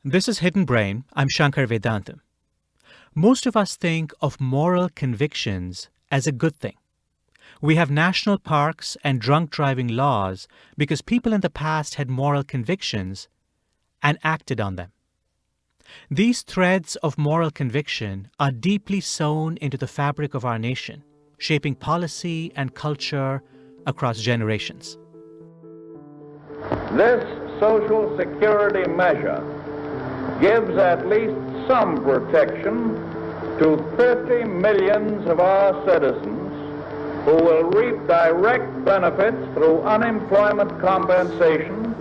This is Hidden Brain. I'm Shankar Vedantam. Most of us think of moral convictions as a good thing. We have national parks and drunk driving laws because people in the past had moral convictions and acted on them. These threads of moral conviction are deeply sewn into the fabric of our nation, shaping policy and culture across generations. This Social Security measure gives at least some protection to 50 millions of our citizens who will reap direct benefits through unemployment compensation.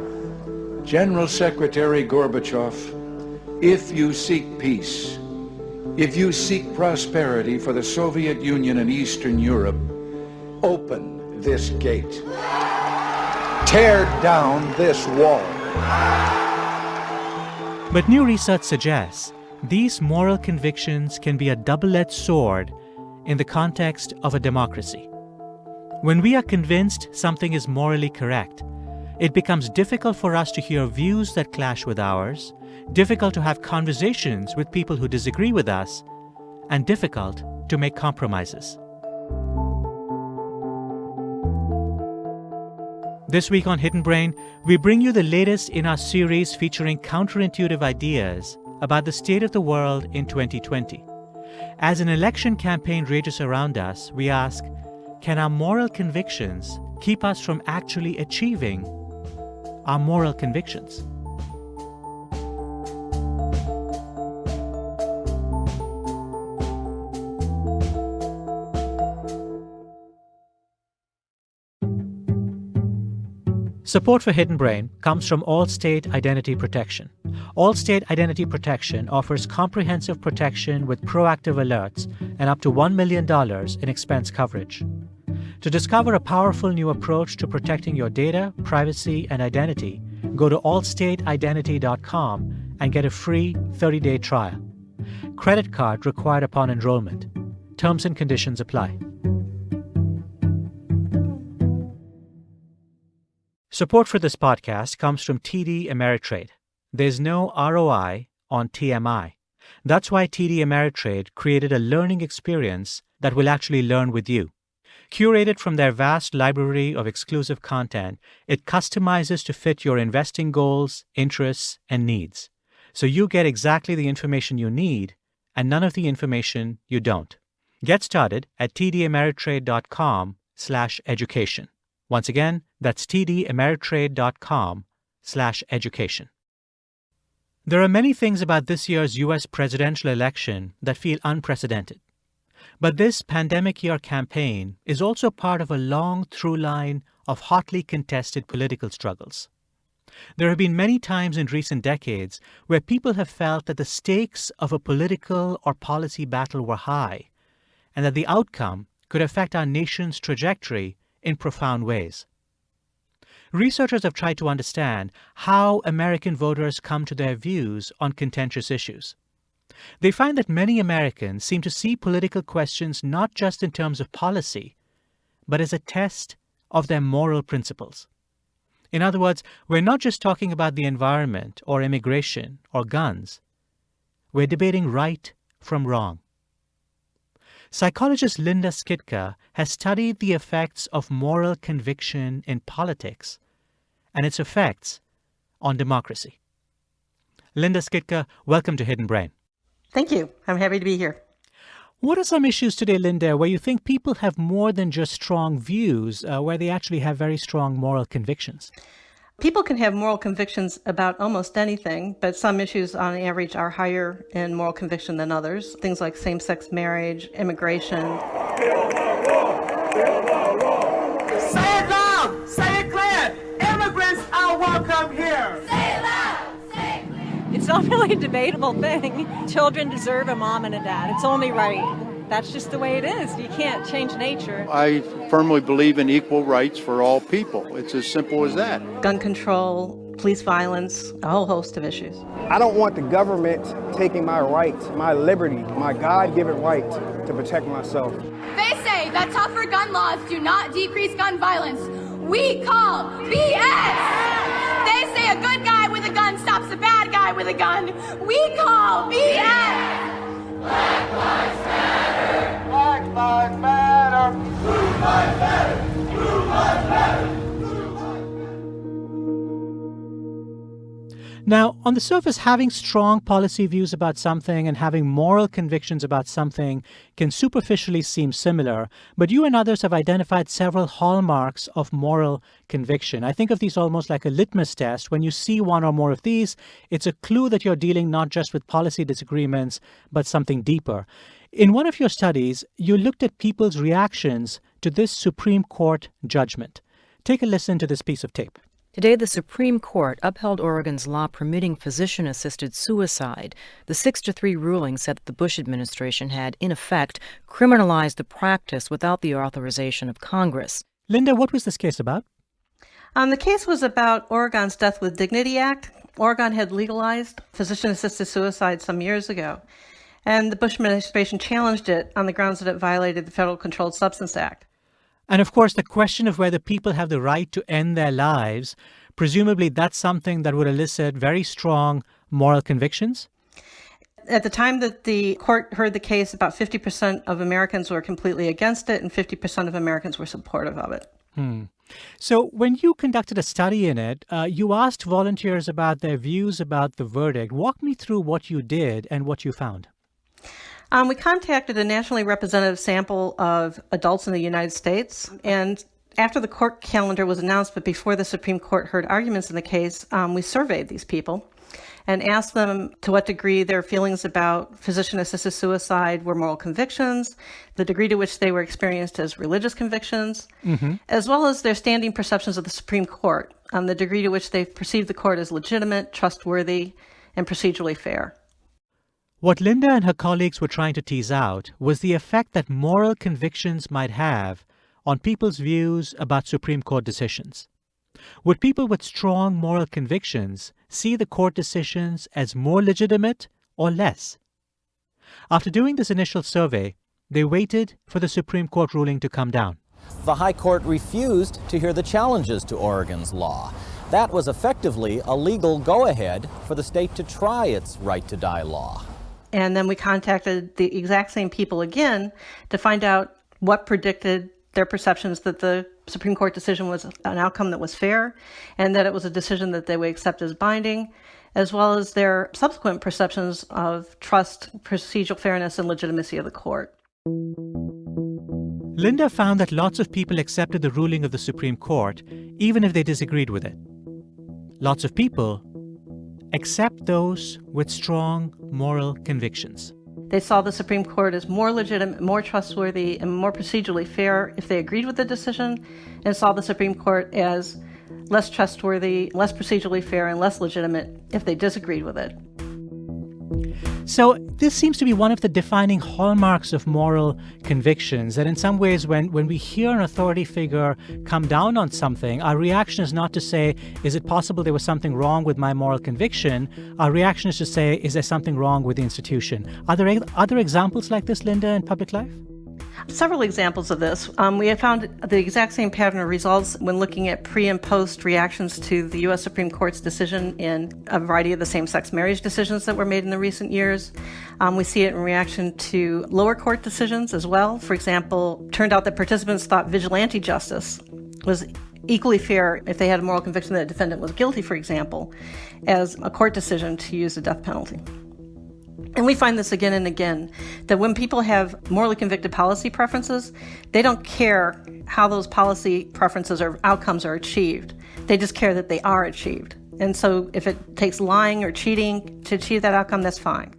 General Secretary Gorbachev, if you seek peace, if you seek prosperity for the Soviet Union and Eastern Europe, open this gate. Tear down this wall. But new research suggests these moral convictions can be a double-edged sword in the context of a democracy. When we are convinced something is morally correct, it becomes difficult for us to hear views that clash with ours, difficult to have conversations with people who disagree with us, and difficult to make compromises. This week on Hidden Brain, we bring you the latest in our series featuring counterintuitive ideas about the state of the world in 2020. As an election campaign rages around us, we ask, can our moral convictions keep us from actually achieving our moral convictions? Support for Hidden Brain comes from Allstate Identity Protection. Allstate Identity Protection offers comprehensive protection with proactive alerts and up to $1 million in expense coverage. To discover a powerful new approach to protecting your data, privacy, and identity, go to allstateidentity.com and get a free 30-day trial. Credit card required upon enrollment. Terms and conditions apply. Support for this podcast comes from TD Ameritrade. There's no ROI on TMI. That's why TD Ameritrade created a learning experience that will actually learn with you. Curated from their vast library of exclusive content, it customizes to fit your investing goals, interests, and needs. So you get exactly the information you need and none of the information you don't. Get started at tdameritrade.com/education. Once again, that's tdameritrade.com/education. There are many things about this year's U.S. presidential election that feel unprecedented. But this pandemic year campaign is also part of a long through line of hotly contested political struggles. There have been many times in recent decades where people have felt that the stakes of a political or policy battle were high, and that the outcome could affect our nation's trajectory in profound ways. Researchers have tried to understand how American voters come to their views on contentious issues. They find that many Americans seem to see political questions not just in terms of policy, but as a test of their moral principles. In other words, we're not just talking about the environment or immigration or guns. We're debating right from wrong. Psychologist Linda Skitka has studied the effects of moral conviction in politics and its effects on democracy. Linda Skitka, welcome to Hidden Brain. Thank you. I'm happy to be here. What are some issues today, Linda, where you think people have more than just strong views, where they actually have very strong moral convictions? People can have moral convictions about almost anything, but some issues on average are higher in moral conviction than others. Things like same-sex marriage, immigration. Say it loud! Say it clear! Immigrants are welcome here! Say it loud! Say it clear! It's not really a debatable thing. Children deserve a mom and a dad. It's only right. That's just the way it is. You can't change nature. I firmly believe in equal rights for all people. It's as simple as that. Gun control, police violence, a whole host of issues. I don't want the government taking my right, my liberty, my God-given right to protect myself. They say that tougher gun laws do not decrease gun violence. We call BS! They say a good guy with a gun stops a bad guy with a gun. We call BS! Black Lives Matter! Black Lives Matter! Blue Lives Matter! Blue Lives Matter! Now, on the surface, having strong policy views about something and having moral convictions about something can superficially seem similar, but you and others have identified several hallmarks of moral conviction. I think of these almost like a litmus test. When you see one or more of these, it's a clue that you're dealing not just with policy disagreements, but something deeper. In one of your studies, you looked at people's reactions to this Supreme Court judgment. Take a listen to this piece of tape. Today, the Supreme Court upheld Oregon's law permitting physician-assisted suicide. The 6-3 ruling said that the Bush administration had, in effect, criminalized the practice without the authorization of Congress. Linda, what was this case about? The case was about Oregon's Death with Dignity Act. Oregon had legalized physician-assisted suicide some years ago, and the Bush administration challenged it on the grounds that it violated the Federal Controlled Substance Act. And of course, the question of whether people have the right to end their lives, presumably that's something that would elicit very strong moral convictions? At the time that the court heard the case, about 50% of Americans were completely against it and 50% of Americans were supportive of it. So when you conducted a study in it, you asked volunteers about their views about the verdict. Walk me through what you did and what you found. We contacted a nationally representative sample of adults in the United States, and after the court calendar was announced, but before the Supreme Court heard arguments in the case, we surveyed these people and asked them to what degree their feelings about physician-assisted suicide were moral convictions, the degree to which they were experienced as religious convictions, as well as their standing perceptions of the Supreme Court, the degree to which they perceived the court as legitimate, trustworthy, and procedurally fair. What Linda and her colleagues were trying to tease out was the effect that moral convictions might have on people's views about Supreme Court decisions. Would people with strong moral convictions see the court decisions as more legitimate or less? After doing this initial survey, they waited for the Supreme Court ruling to come down. The High Court refused to hear the challenges to Oregon's law. That was effectively a legal go-ahead for the state to try its right-to-die law. And then we contacted the exact same people again to find out what predicted their perceptions that the Supreme Court decision was an outcome that was fair and that it was a decision that they would accept as binding, as well as their subsequent perceptions of trust, procedural fairness, and legitimacy of the court. Linda found that lots of people accepted the ruling of the Supreme Court, even if they disagreed with it. Lots of people accept those with strong moral convictions. They saw the Supreme Court as more legitimate, more trustworthy, and more procedurally fair if they agreed with the decision, and saw the Supreme Court as less trustworthy, less procedurally fair, and less legitimate if they disagreed with it. So this seems to be one of the defining hallmarks of moral convictions, that in some ways when we hear an authority figure come down on something, our reaction is not to say, is it possible there was something wrong with my moral conviction? Our reaction is to say, is there something wrong with the institution? Are there other examples like this, Linda, in public life? Several examples of this. We have found the exact same pattern of results when looking at pre- and post reactions to the U.S. Supreme Court's decision in a variety of the same-sex marriage decisions that were made in the recent years. We see it in reaction to lower court decisions as well. For example, turned out that participants thought vigilante justice was equally fair if they had a moral conviction that a defendant was guilty, for example, as a court decision to use the death penalty. And we find this again and again, that when people have morally convicted policy preferences, they don't care how those policy preferences or outcomes are achieved. They just care that they are achieved. And so if it takes lying or cheating to achieve that outcome, that's fine.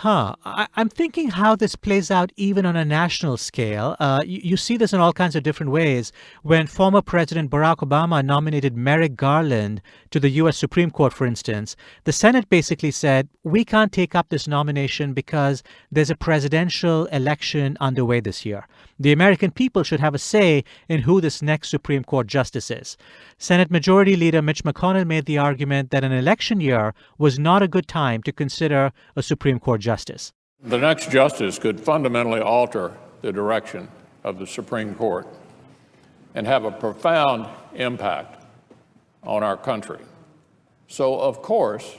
I'm thinking how this plays out even on a national scale. You see this in all kinds of different ways. When former President Barack Obama nominated Merrick Garland to the U.S. Supreme Court, for instance, the Senate basically said, we can't take up this nomination because there's a presidential election underway this year. The American people should have a say in who this next Supreme Court justice is. Senate Majority Leader Mitch McConnell made the argument that an election year was not a good time to consider a Supreme Court justice. The next justice could fundamentally alter the direction of the Supreme Court and have a profound impact on our country. So, of course,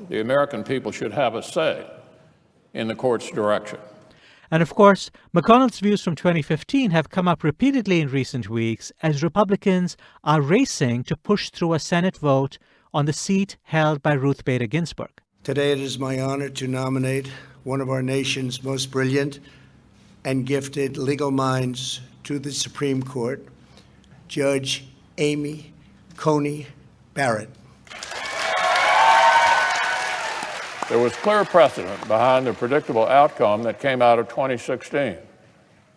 the American people should have a say in the court's direction. And of course, McConnell's views from 2015 have come up repeatedly in recent weeks as Republicans are racing to push through a Senate vote on the seat held by Ruth Bader Ginsburg. Today it is my honor to nominate one of our nation's most brilliant and gifted legal minds to the Supreme Court, Judge Amy Coney Barrett. There was clear precedent behind the predictable outcome that came out of 2016.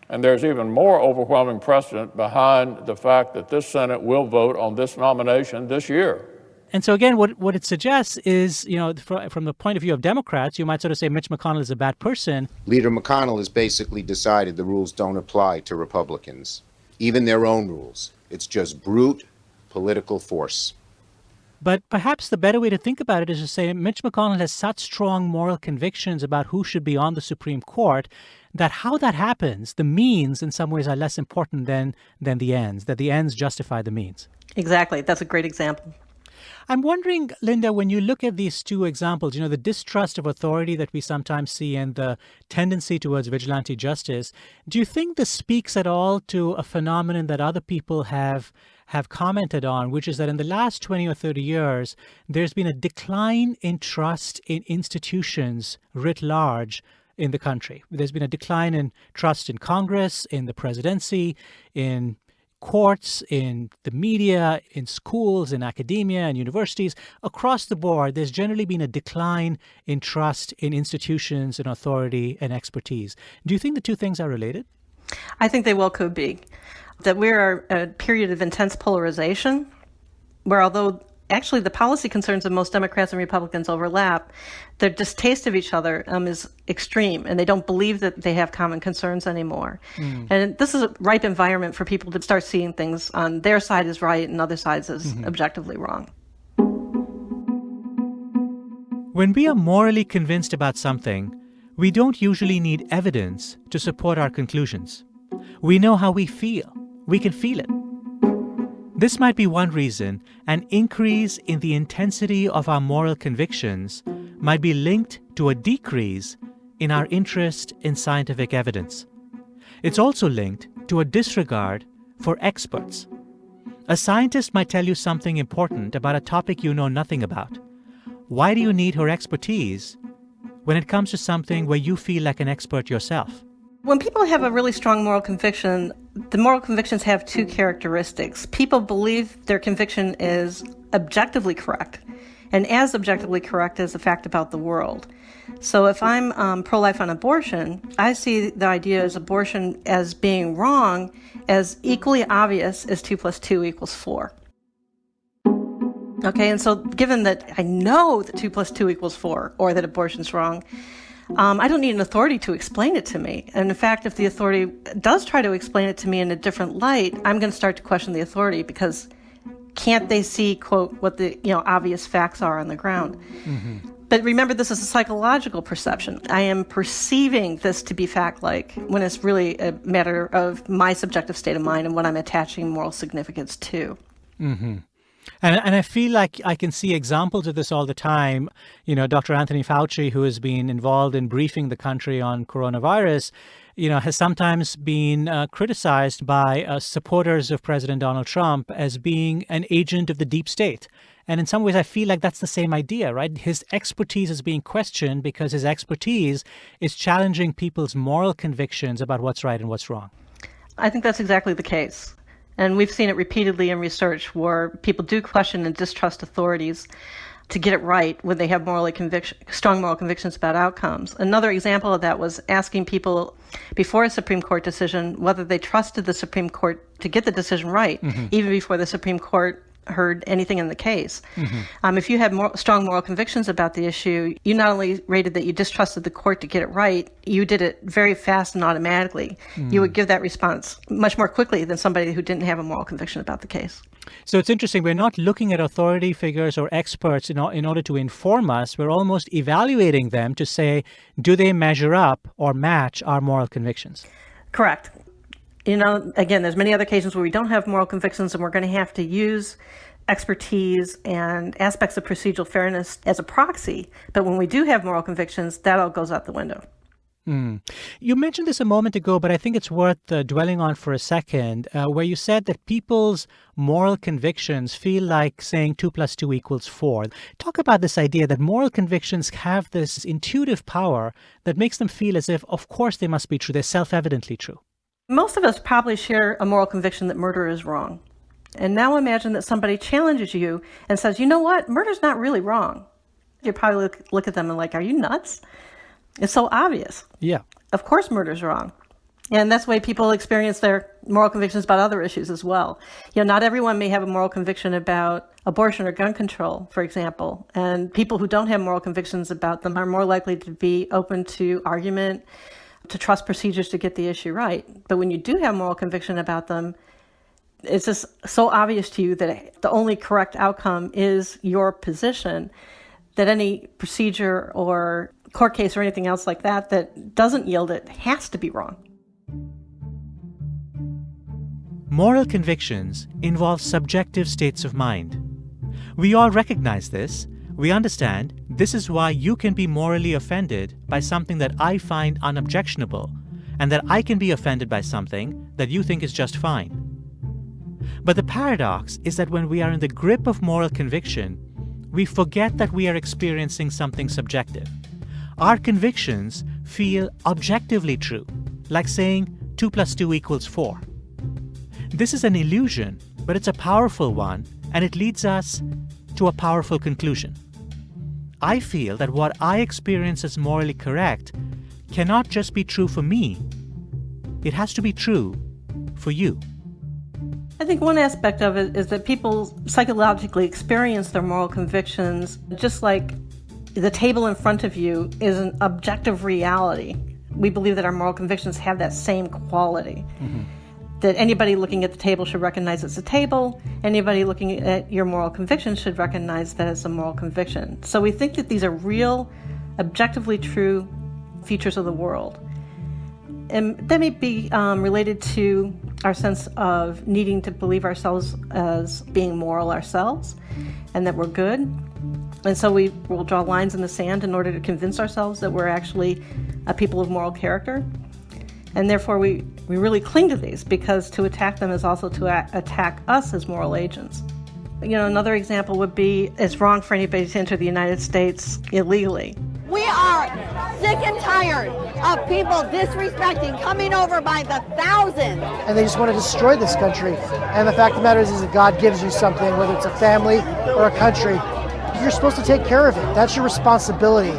And there's even more overwhelming precedent behind the fact that this Senate will vote on this nomination this year. And so, again, what it suggests is, from the point of view of Democrats, you might sort of say Mitch McConnell is a bad person. Leader McConnell has basically decided the rules don't apply to Republicans, even their own rules. It's just brute political force. But perhaps the better way to think about it is to say Mitch McConnell has such strong moral convictions about who should be on the Supreme Court that how that happens, the means in some ways are less important than the ends, that the ends justify the means. Exactly. That's a great example. I'm wondering, Linda, when you look at these two examples, the distrust of authority that we sometimes see and the tendency towards vigilante justice, do you think this speaks at all to a phenomenon that other people have commented on, which is that in the last 20 or 30 years, there's been a decline in trust in institutions writ large in the country? There's been a decline in trust in Congress, in the presidency, in courts, in the media, in schools, in academia and universities. Across the board, there's generally been a decline in trust in institutions and authority and expertise. Do you think the two things are related? I think they well could be. That we're a period of intense polarization, where although actually the policy concerns of most Democrats and Republicans overlap, their distaste of each other is extreme, and they don't believe that they have common concerns anymore. And this is a ripe environment for people to start seeing things on their side is right and other sides is objectively wrong. When we are morally convinced about something, we don't usually need evidence to support our conclusions. We know how we feel. We can feel it. This might be one reason an increase in the intensity of our moral convictions might be linked to a decrease in our interest in scientific evidence. It's also linked to a disregard for experts. A scientist might tell you something important about a topic you know nothing about. Why do you need her expertise when it comes to something where you feel like an expert yourself? When people have a really strong moral conviction, the moral convictions have two characteristics. People believe their conviction is objectively correct, and as objectively correct as a fact about the world. So if I'm pro-life on abortion, I see the idea as abortion as being wrong as equally obvious as 2 + 2 = 4. Okay, and so given that I know that 2 + 2 = 4, or that abortion's wrong, I don't need an authority to explain it to me. And in fact, if the authority does try to explain it to me in a different light, I'm going to start to question the authority because can't they see, quote, what the obvious facts are on the ground? But remember, this is a psychological perception. I am perceiving this to be fact-like when it's really a matter of my subjective state of mind and what I'm attaching moral significance to. And I feel like I can see examples of this all the time. Dr. Anthony Fauci, who has been involved in briefing the country on coronavirus, has sometimes been criticized by supporters of President Donald Trump as being an agent of the deep state. And in some ways, I feel like that's the same idea, right? His expertise is being questioned because his expertise is challenging people's moral convictions about what's right and what's wrong. I think that's exactly the case. And we've seen it repeatedly in research where people do question and distrust authorities to get it right when they have strong moral convictions about outcomes. Another example of that was asking people before a Supreme Court decision whether they trusted the Supreme Court to get the decision right, even before the Supreme Court heard anything in the case. If you had strong moral convictions about the issue, you not only rated that you distrusted the court to get it right, you did it very fast and automatically. You would give that response much more quickly than somebody who didn't have a moral conviction about the case. So it's interesting. We're not looking at authority figures or experts in order to inform us. We're almost evaluating them to say, do they measure up or match our moral convictions? Correct. Again, there's many other cases where we don't have moral convictions and we're going to have to use expertise and aspects of procedural fairness as a proxy. But when we do have moral convictions, that all goes out the window. You mentioned this a moment ago, but I think it's worth dwelling on for a second, where you said that people's moral convictions feel like saying 2 + 2 = 4. Talk about this idea that moral convictions have this intuitive power that makes them feel as if, of course, they must be true. They're self-evidently true. Most of us probably share a moral conviction that murder is wrong. And now imagine that somebody challenges you and says, you know what, murder's not really wrong. You probably look at them and like, are you nuts? It's so obvious. Yeah. Of course murder's wrong. And that's the way people experience their moral convictions about other issues as well. Not everyone may have a moral conviction about abortion or gun control, for example. And people who don't have moral convictions about them are more likely to be open to argument, to trust procedures to get the issue right. But when you do have moral conviction about them, it's just so obvious to you that the only correct outcome is your position, that any procedure or court case or anything else like that that doesn't yield it has to be wrong. Moral convictions involve subjective states of mind. We all recognize this. We understand this is why you can be morally offended by something that I find unobjectionable, and that I can be offended by something that you think is just fine. But the paradox is that when we are in the grip of moral conviction, we forget that we are experiencing something subjective. Our convictions feel objectively true, like saying 2 + 2 = 4. This is an illusion, but it's a powerful one, and it leads us to a powerful conclusion. I feel that what I experience as morally correct cannot just be true for me. It has to be true for you. I think one aspect of it is that people psychologically experience their moral convictions just like the table in front of you is an objective reality. We believe that our moral convictions have that same quality. Mm-hmm. That anybody looking at the table should recognize it's a table. Anybody looking at your moral conviction should recognize that it's a moral conviction. So we think that these are real, objectively true features of the world. And that may be related to our sense of needing to believe ourselves as being moral ourselves and that we're good. And so we will draw lines in the sand in order to convince ourselves that we're actually a people of moral character. And therefore we really cling to these, because to attack them is also to attack us as moral agents. Another example would be it's wrong for anybody to enter the United States illegally. We are sick and tired of people disrespecting, coming over by the thousands. And they just want to destroy this country. And the fact of the matter is that God gives you something, whether it's a family or a country. You're supposed to take care of it. That's your responsibility.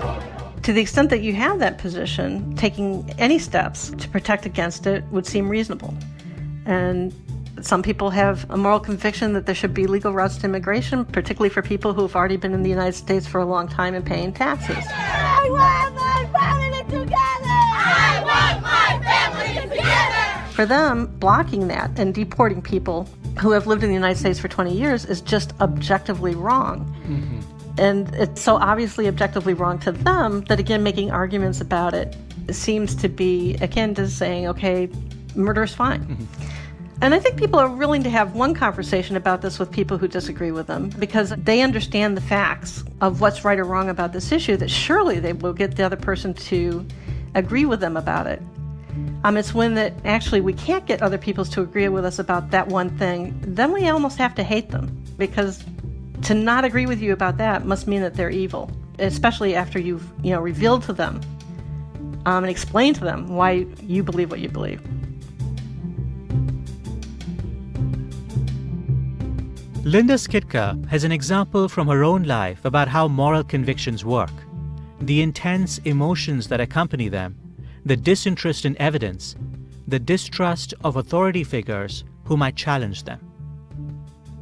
To the extent that you have that position, taking any steps to protect against it would seem reasonable. And some people have a moral conviction that there should be legal routes to immigration, particularly for people who have already been in the United States for a long time and paying taxes. I want my family together! I want my family together! For them, blocking that and deporting people who have lived in the United States for 20 years is just objectively wrong. Mm-hmm. And it's so obviously objectively wrong to them that, again, making arguments about it seems to be akin to saying, okay, murder is fine. Mm-hmm. And I think people are willing to have one conversation about this with people who disagree with them because they understand the facts of what's right or wrong about this issue, that surely they will get the other person to agree with them about it. It's when that actually we can't get other people to agree with us about that one thing, then we almost have to hate them, because to not agree with you about that must mean that they're evil, especially after you've revealed to them and explained to them why you believe what you believe. Linda Skitka has an example from her own life about how moral convictions work, the intense emotions that accompany them, the disinterest in evidence, the distrust of authority figures who might challenge them.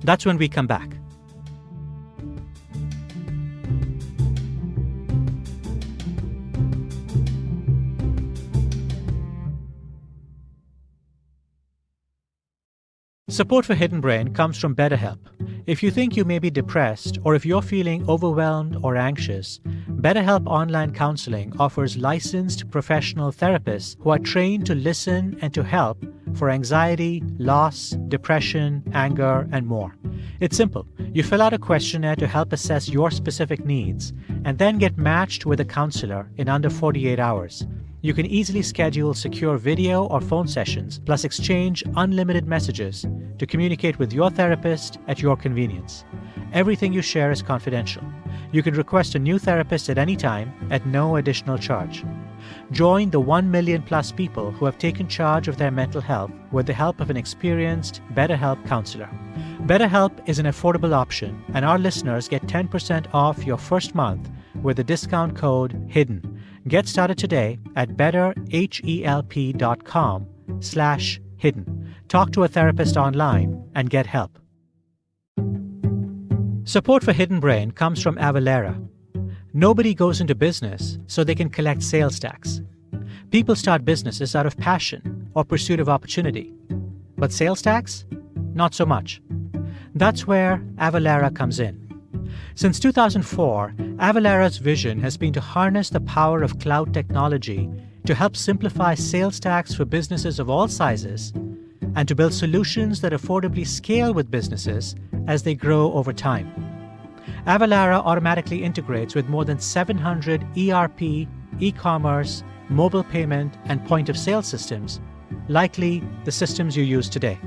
That's when we come back. Support for Hidden Brain comes from BetterHelp. If you think you may be depressed or if you're feeling overwhelmed or anxious, BetterHelp Online Counseling offers licensed professional therapists who are trained to listen and to help for anxiety, loss, depression, anger, and more. It's simple. You fill out a questionnaire to help assess your specific needs and then get matched with a counselor in under 48 hours. You can easily schedule secure video or phone sessions, plus exchange unlimited messages to communicate with your therapist at your convenience. Everything you share is confidential. You can request a new therapist at any time at no additional charge. Join the 1 million plus people who have taken charge of their mental health with the help of an experienced BetterHelp counselor. BetterHelp is an affordable option, and our listeners get 10% off your first month with the discount code HIDDEN. Get started today at betterhelp.com/hidden. Talk to a therapist online and get help. Support for Hidden Brain comes from Avalara. Nobody goes into business so they can collect sales tax. People start businesses out of passion or pursuit of opportunity. But sales tax? Not so much. That's where Avalara comes in. Since 2004, Avalara's vision has been to harness the power of cloud technology to help simplify sales tax for businesses of all sizes and to build solutions that affordably scale with businesses as they grow over time. Avalara automatically integrates with more than 700 ERP, e-commerce, mobile payment, and point-of-sale systems, likely the systems you use today.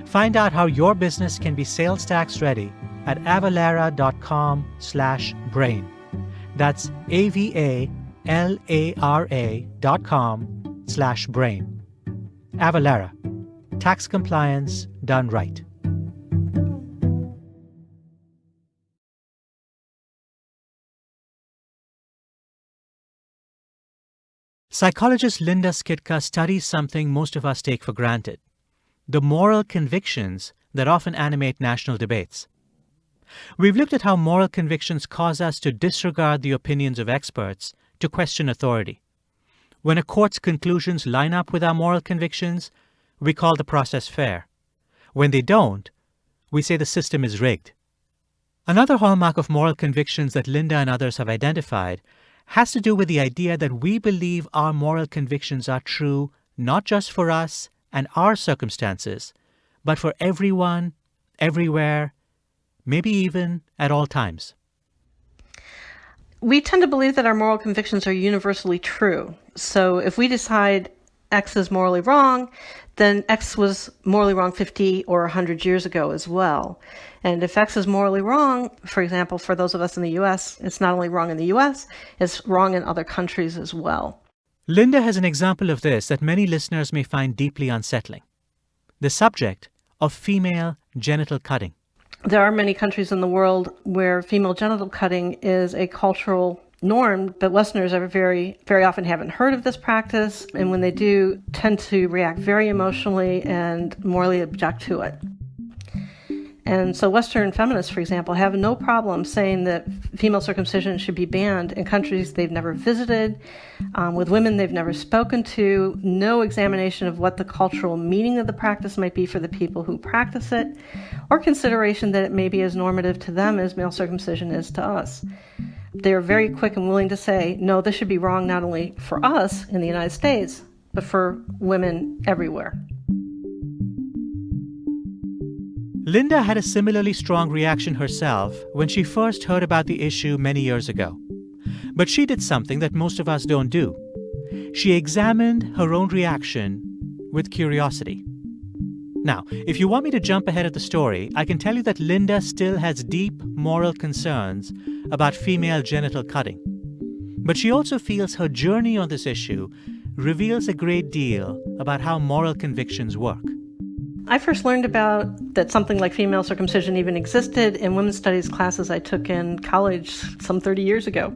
Find out how your business can be sales tax ready at avalara.com/brain. That's avalara.com/brain. Avalara. Tax compliance done right. Psychologist Linda Skitka studies something most of us take for granted: the moral convictions that often animate national debates. We've looked at how moral convictions cause us to disregard the opinions of experts, to question authority. When a court's conclusions line up with our moral convictions, we call the process fair. When they don't, we say the system is rigged. Another hallmark of moral convictions that Linda and others have identified has to do with the idea that we believe our moral convictions are true not just for us and our circumstances, but for everyone, everywhere, maybe even at all times. We tend to believe that our moral convictions are universally true. So if we decide X is morally wrong, then X was morally wrong 50 or 100 years ago as well. And if X is morally wrong, for example, for those of us in the U.S., it's not only wrong in the U.S., it's wrong in other countries as well. Linda has an example of this that many listeners may find deeply unsettling: the subject of female genital cutting. There are many countries in the world where female genital cutting is a cultural norm, but Westerners are very often haven't heard of this practice, and when they do, tend to react very emotionally and morally object to it. And so Western feminists, for example, have no problem saying that female circumcision should be banned in countries they've never visited, with women they've never spoken to, no examination of what the cultural meaning of the practice might be for the people who practice it, or consideration that it may be as normative to them as male circumcision is to us. They're very quick and willing to say, no, this should be wrong not only for us in the United States, but for women everywhere. Linda had a similarly strong reaction herself when she first heard about the issue many years ago. But she did something that most of us don't do. She examined her own reaction with curiosity. Now, if you want me to jump ahead of the story, I can tell you that Linda still has deep moral concerns about female genital cutting. But she also feels her journey on this issue reveals a great deal about how moral convictions work. I first learned about that something like female circumcision even existed in women's studies classes I took in college some 30 years ago,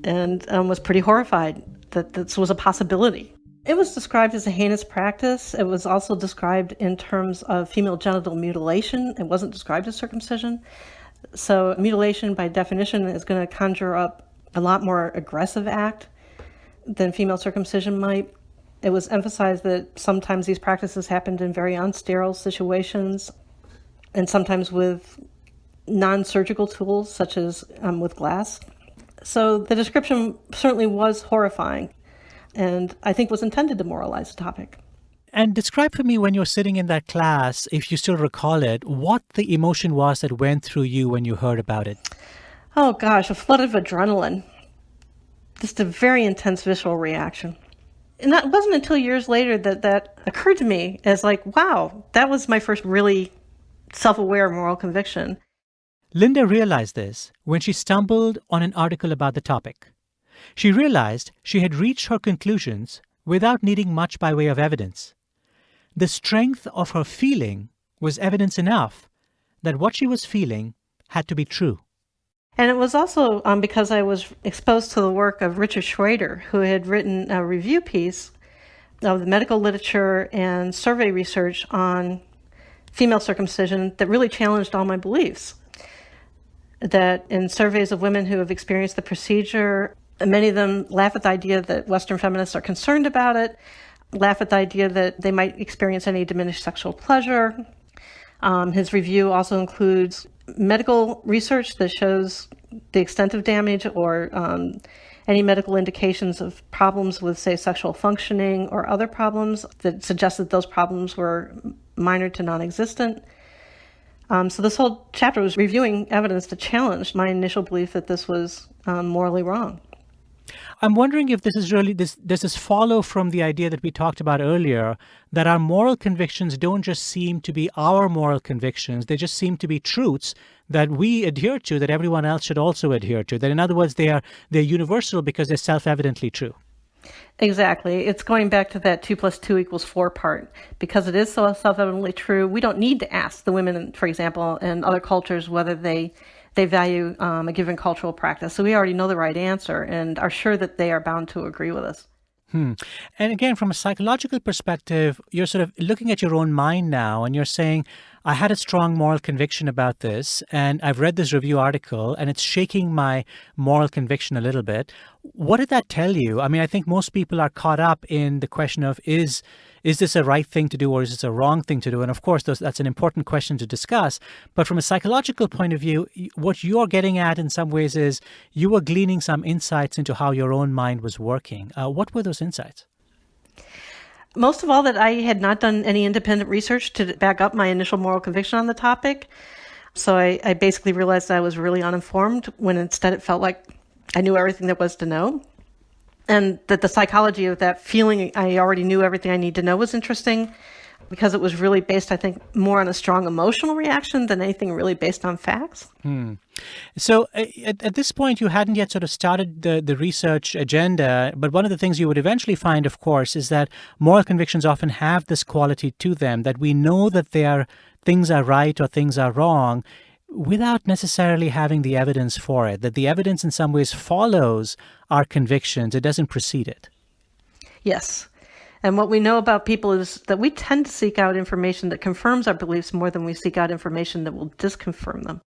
and was pretty horrified that this was a possibility. It was described as a heinous practice. It was also described in terms of female genital mutilation. It wasn't described as circumcision. So mutilation, by definition, is going to conjure up a lot more aggressive act than female circumcision might. It was emphasized that sometimes these practices happened in very unsterile situations, and sometimes with non-surgical tools, such as with glass. So the description certainly was horrifying, and I think was intended to moralize the topic. And describe for me when you're sitting in that class, if you still recall it, what the emotion was that went through you when you heard about it. Oh gosh, a flood of adrenaline. Just a very intense visceral reaction. And that wasn't until years later that occurred to me as like, wow, that was my first really self-aware moral conviction. Linda realized this when she stumbled on an article about the topic. She realized she had reached her conclusions without needing much by way of evidence. The strength of her feeling was evidence enough that what she was feeling had to be true. And it was also because I was exposed to the work of Richard Schrader, who had written a review piece of the medical literature and survey research on female circumcision that really challenged all my beliefs. That in surveys of women who have experienced the procedure, many of them laugh at the idea that Western feminists are concerned about it, laugh at the idea that they might experience any diminished sexual pleasure. His review also includes medical research that shows the extent of damage or any medical indications of problems with, say, sexual functioning or other problems that suggest that those problems were minor to non-existent. So this whole chapter was reviewing evidence that challenged my initial belief that this was morally wrong. I'm wondering if this is really, does this follow from the idea that we talked about earlier, that our moral convictions don't just seem to be our moral convictions, they just seem to be truths that we adhere to, that everyone else should also adhere to. That in other words, they're universal because they're self-evidently true. Exactly. It's going back to that 2 + 2 = 4 part. Because it is so self-evidently true, we don't need to ask the women, for example, in other cultures whether they value a given cultural practice. So we already know the right answer and are sure that they are bound to agree with us. And again, from a psychological perspective, you're sort of looking at your own mind now and you're saying, I had a strong moral conviction about this, and I've read this review article, and it's shaking my moral conviction a little bit. What did that tell you? I mean, I think most people are caught up in the question of, is this a right thing to do or is this a wrong thing to do? And of course, that's an important question to discuss. But from a psychological point of view, what you're getting at in some ways is you were gleaning some insights into how your own mind was working. What were those insights? Most of all, that I had not done any independent research to back up my initial moral conviction on the topic. So I basically realized I was really uninformed when instead it felt like I knew everything there was to know. And that the psychology of that feeling I already knew everything I need to know was interesting because it was really based, I think, more on a strong emotional reaction than anything really based on facts. So at this point, you hadn't yet sort of started the research agenda, but one of the things you would eventually find, of course, is that moral convictions often have this quality to them, that we know that things are right or things are wrong without necessarily having the evidence for it, that the evidence in some ways follows our convictions, it doesn't precede it. Yes. And what we know about people is that we tend to seek out information that confirms our beliefs more than we seek out information that will disconfirm them.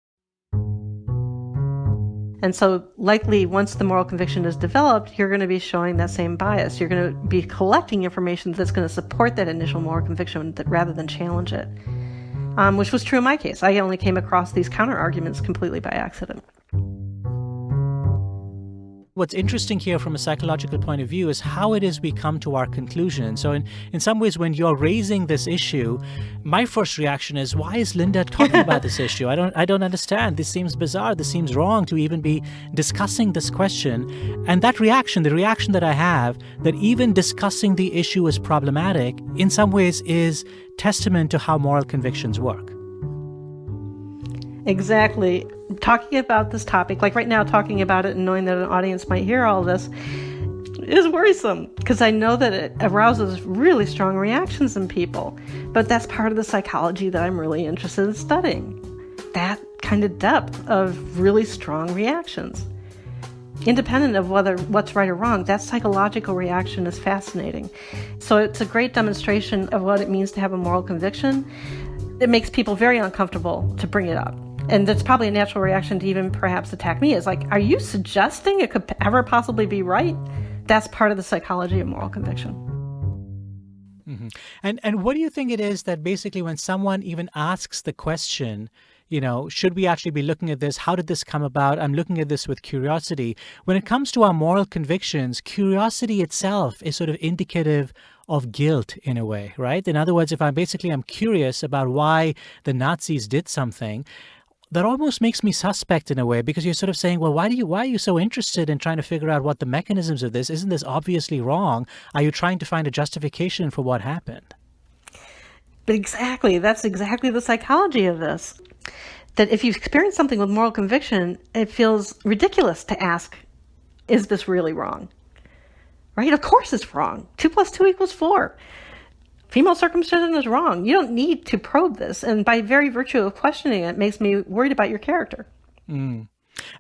And so likely once the moral conviction is developed, you're going to be showing that same bias. You're going to be collecting information that's going to support that initial moral conviction rather than challenge it, which was true in my case. I only came across these counter-arguments completely by accident. What's interesting here from a psychological point of view is how it is we come to our conclusion. So in some ways, when you're raising this issue, my first reaction is, why is Linda talking about this issue? I don't understand. This seems bizarre. This seems wrong to even be discussing this question. And that reaction, the reaction that I have, that even discussing the issue is problematic, in some ways is testament to how moral convictions work. Exactly. Talking about this topic, like right now, talking about it and knowing that an audience might hear all this is worrisome because I know that it arouses really strong reactions in people. But that's part of the psychology that I'm really interested in studying. That kind of depth of really strong reactions. Independent of whether what's right or wrong, that psychological reaction is fascinating. So it's a great demonstration of what it means to have a moral conviction. It makes people very uncomfortable to bring it up. And that's probably a natural reaction to even perhaps attack me. Is like, are you suggesting it could ever possibly be right? That's part of the psychology of moral conviction. Mm-hmm. And what do you think it is that basically when someone even asks the question, you know, should we actually be looking at this? How did this come about? I'm looking at this with curiosity. When it comes to our moral convictions, curiosity itself is sort of indicative of guilt in a way, right? In other words, if I'm curious about why the Nazis did something, that almost makes me suspect in a way, because you're sort of saying, well, why are you so interested in trying to figure out what the mechanisms of this? Isn't this obviously wrong? Are you trying to find a justification for what happened? Exactly. That's exactly the psychology of this. That if you experience something with moral conviction, it feels ridiculous to ask, is this really wrong? Right? Of course it's wrong. 2 + 2 = 4. Female circumcision is wrong. You don't need to probe this. And by very virtue of questioning it, makes me worried about your character. Mm.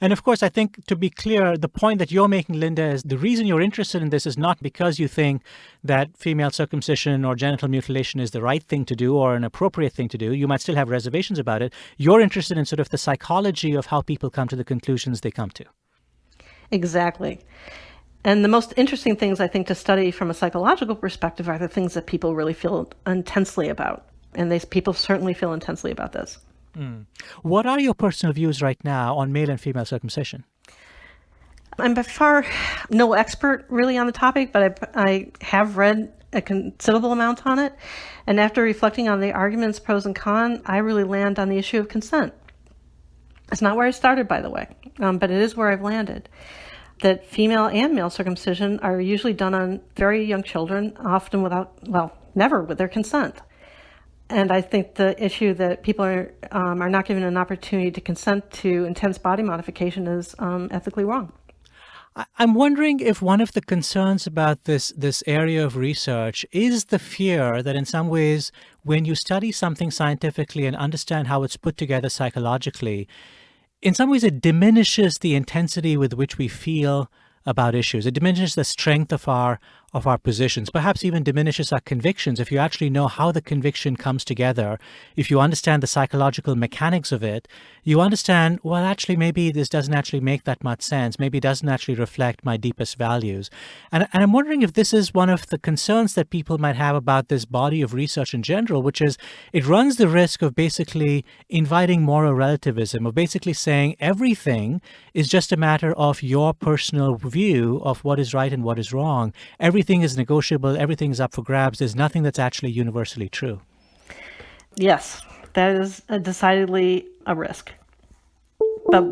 And of course, I think, to be clear, the point that you're making, Linda, is the reason you're interested in this is not because you think that female circumcision or genital mutilation is the right thing to do or an appropriate thing to do. You might still have reservations about it. You're interested in sort of the psychology of how people come to the conclusions they come to. Exactly. And the most interesting things, I think, to study from a psychological perspective are the things that people really feel intensely about. And people certainly feel intensely about this. Mm. What are your personal views right now on male and female circumcision? I'm by far no expert really on the topic, but I have read a considerable amount on it. And after reflecting on the arguments, pros and cons, I really land on the issue of consent. It's not where I started, by the way, but it is where I've landed. That female and male circumcision are usually done on very young children, often never with their consent. And I think the issue that people are not given an opportunity to consent to intense body modification is ethically wrong. I'm wondering if one of the concerns about this area of research is the fear that in some ways, when you study something scientifically and understand how it's put together psychologically, in some ways it diminishes the intensity with which we feel about issues. It diminishes the strength of our positions, perhaps even diminishes our convictions. If you actually know how the conviction comes together, if you understand the psychological mechanics of it, you understand, well, actually, maybe this doesn't actually make that much sense. Maybe it doesn't actually reflect my deepest values. And I'm wondering if this is one of the concerns that people might have about this body of research in general, which is it runs the risk of basically inviting moral relativism, of basically saying everything is just a matter of your personal view of what is right and what is wrong. Everything is negotiable. Everything is up for grabs. There's nothing that's actually universally true. Yes, that is decidedly a risk. But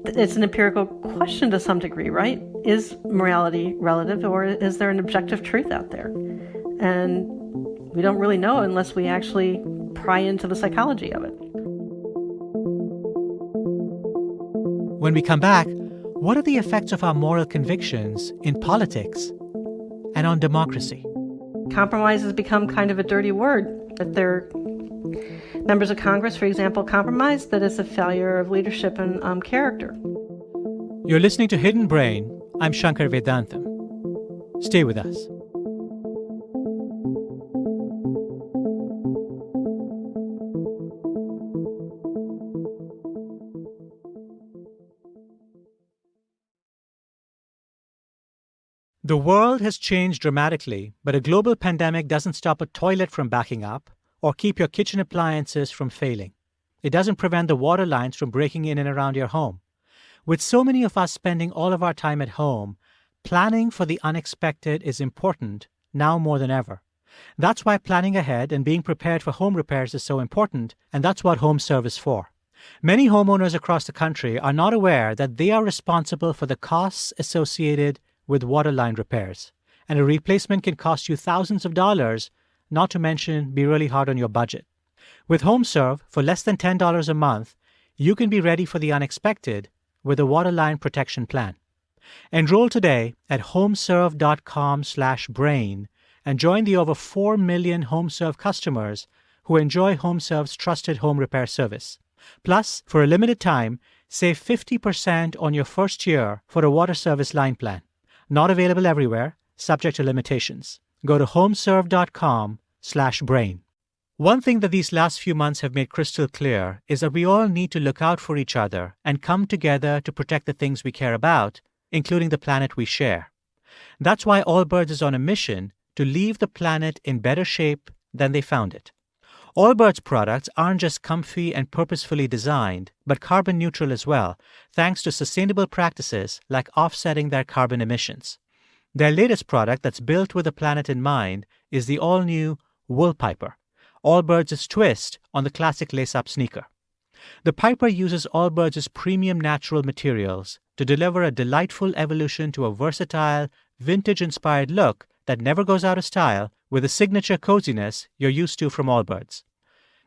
it's an empirical question to some degree, right? Is morality relative, or is there an objective truth out there? And we don't really know unless we actually pry into the psychology of it. When we come back, what are the effects of our moral convictions in politics and on democracy? Compromise has become kind of a dirty word. If they're members of Congress, for example, compromise, that is a failure of leadership and character. You're listening to Hidden Brain. I'm Shankar Vedantam. Stay with us. The world has changed dramatically, but a global pandemic doesn't stop a toilet from backing up or keep your kitchen appliances from failing. It doesn't prevent the water lines from breaking in and around your home. With so many of us spending all of our time at home, planning for the unexpected is important now more than ever. That's why planning ahead and being prepared for home repairs is so important, and that's what HomeServe is for. Many homeowners across the country are not aware that they are responsible for the costs associated with waterline repairs, and a replacement can cost you thousands of dollars, not to mention be really hard on your budget. With HomeServe, for less than $10 a month, you can be ready for the unexpected with a waterline protection plan. Enroll today at homeserve.com/brain and join the over 4 million HomeServe customers who enjoy HomeServe's trusted home repair service. Plus, for a limited time, save 50% on your first year for a water service line plan. Not available everywhere, subject to limitations. Go to homeserve.com/brain. One thing that these last few months have made crystal clear is that we all need to look out for each other and come together to protect the things we care about, including the planet we share. That's why Allbirds is on a mission to leave the planet in better shape than they found it. Allbirds products aren't just comfy and purposefully designed, but carbon neutral as well, thanks to sustainable practices like offsetting their carbon emissions. Their latest product that's built with the planet in mind is the all-new Wool Piper, Allbirds' twist on the classic lace-up sneaker. The Piper uses Allbirds' premium natural materials to deliver a delightful evolution to a versatile, vintage-inspired look that never goes out of style with the signature coziness you're used to from Allbirds.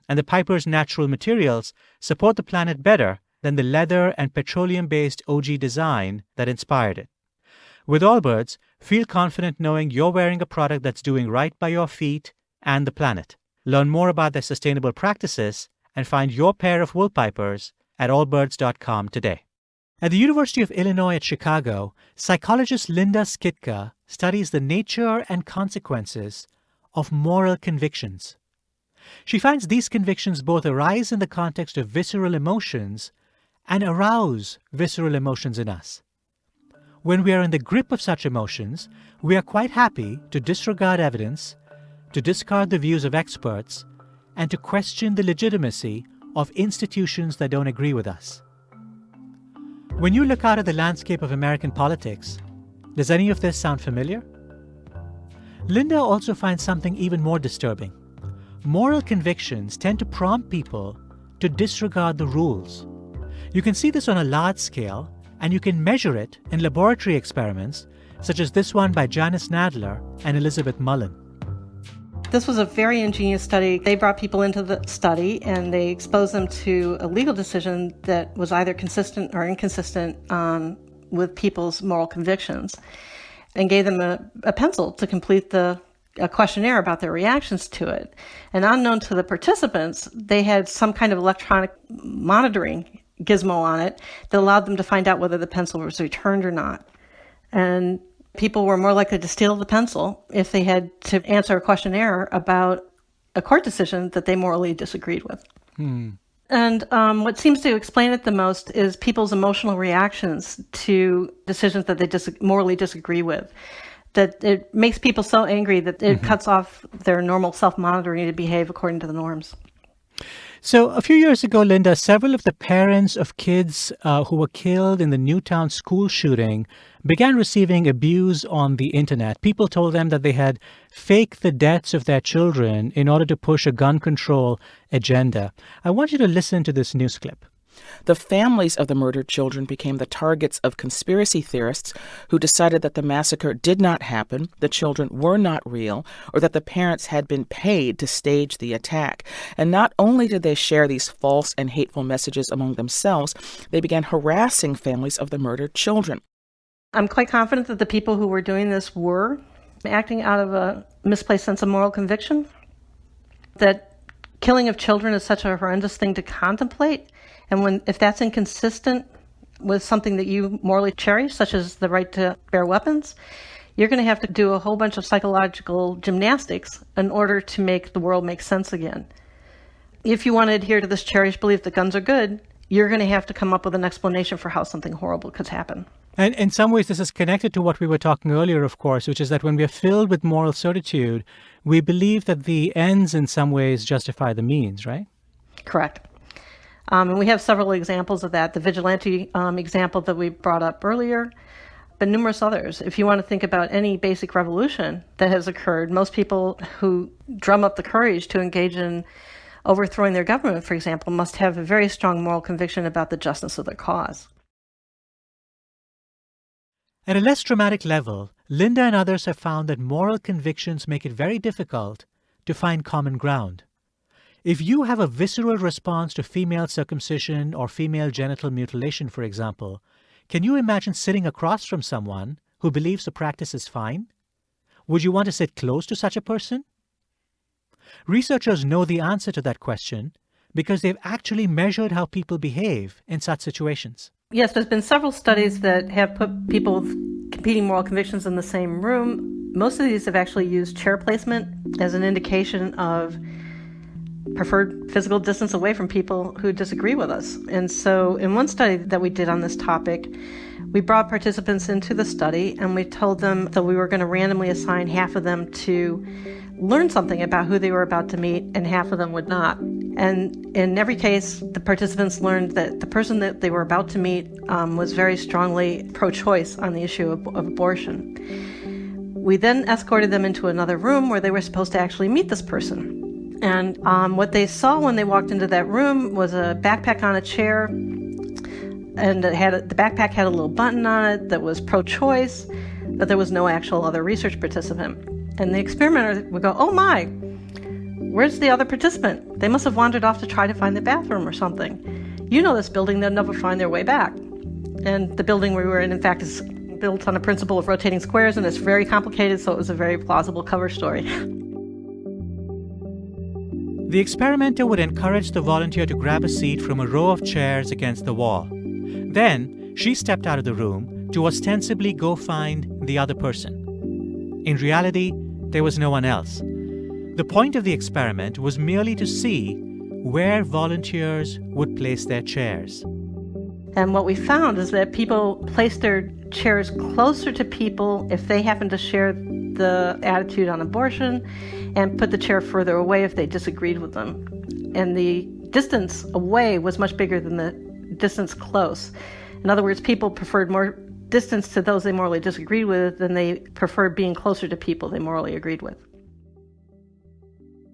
And the Piper's natural materials support the planet better than the leather and petroleum-based OG design that inspired it. With Allbirds, feel confident knowing you're wearing a product that's doing right by your feet and the planet. Learn more about their sustainable practices and find your pair of wool pipers at allbirds.com today. At the University of Illinois at Chicago, psychologist Linda Skitka studies the nature and consequences of moral convictions. She finds these convictions both arise in the context of visceral emotions and arouse visceral emotions in us. When we are in the grip of such emotions, we are quite happy to disregard evidence, to discard the views of experts, and to question the legitimacy of institutions that don't agree with us. When you look out at the landscape of American politics, does any of this sound familiar? Linda also finds something even more disturbing. Moral convictions tend to prompt people to disregard the rules. You can see this on a large scale, and you can measure it in laboratory experiments, such as this one by Janice Nadler and Elizabeth Mullen. This was a very ingenious study. They brought people into the study and they exposed them to a legal decision that was either consistent or inconsistent with people's moral convictions, and gave them a pencil to complete a questionnaire about their reactions to it. And unknown to the participants, they had some kind of electronic monitoring gizmo on it that allowed them to find out whether the pencil was returned or not. And people were more likely to steal the pencil if they had to answer a questionnaire about a court decision that they morally disagreed with. And what seems to explain it the most is people's emotional reactions to decisions that they morally disagree with. That it makes people so angry that it cuts off their normal self-monitoring to behave according to the norms. So a few years ago, Linda, several of the parents of kids who were killed in the Newtown school shooting began receiving abuse on the internet. People told them that they had faked the deaths of their children in order to push a gun control agenda. I want you to listen to this news clip. The families of the murdered children became the targets of conspiracy theorists who decided that the massacre did not happen, the children were not real, or that the parents had been paid to stage the attack. And not only did they share these false and hateful messages among themselves, they began harassing families of the murdered children. I'm quite confident that the people who were doing this were acting out of a misplaced sense of moral conviction, that killing of children is such a horrendous thing to contemplate. And if that's inconsistent with something that you morally cherish, such as the right to bear weapons, you're going to have to do a whole bunch of psychological gymnastics in order to make the world make sense again. If you want to adhere to this cherished belief that guns are good, you're going to have to come up with an explanation for how something horrible could happen. And in some ways, this is connected to what we were talking earlier, of course, which is that when we are filled with moral certitude, we believe that the ends in some ways justify the means, right? Correct. And we have several examples of that. The vigilante example that we brought up earlier, but numerous others. If you want to think about any basic revolution that has occurred, most people who drum up the courage to engage in overthrowing their government, for example, must have a very strong moral conviction about the justness of their cause. At a less dramatic level, Linda and others have found that moral convictions make it very difficult to find common ground. If you have a visceral response to female circumcision or female genital mutilation, for example, can you imagine sitting across from someone who believes the practice is fine? Would you want to sit close to such a person? Researchers know the answer to that question because they've actually measured how people behave in such situations. Yes, there's been several studies that have put people with competing moral convictions in the same room. Most of these have actually used chair placement as an indication of preferred physical distance away from people who disagree with us. And so in one study that we did on this topic, we brought participants into the study and we told them that we were going to randomly assign half of them to learn something about who they were about to meet and half of them would not. And in every case, the participants learned that the person that they were about to meet was very strongly pro-choice on the issue of abortion. We then escorted them into another room where they were supposed to actually meet this person. And what they saw when they walked into that room was a backpack on a chair, and the backpack had a little button on it that was pro-choice, but there was no actual other research participant. And the experimenter would go, "Oh my, where's the other participant? They must have wandered off to try to find the bathroom or something. You know this building, they'll never find their way back." And the building we were in fact, is built on a principle of rotating squares, and it's very complicated, so it was a very plausible cover story. The experimenter would encourage the volunteer to grab a seat from a row of chairs against the wall. Then she stepped out of the room to ostensibly go find the other person. In reality, there was no one else. The point of the experiment was merely to see where volunteers would place their chairs. And what we found is that people placed their chairs closer to people if they happened to share the attitude on abortion, and put the chair further away if they disagreed with them. And the distance away was much bigger than the distance close. In other words, people preferred more distance to those they morally disagreed with than they preferred being closer to people they morally agreed with.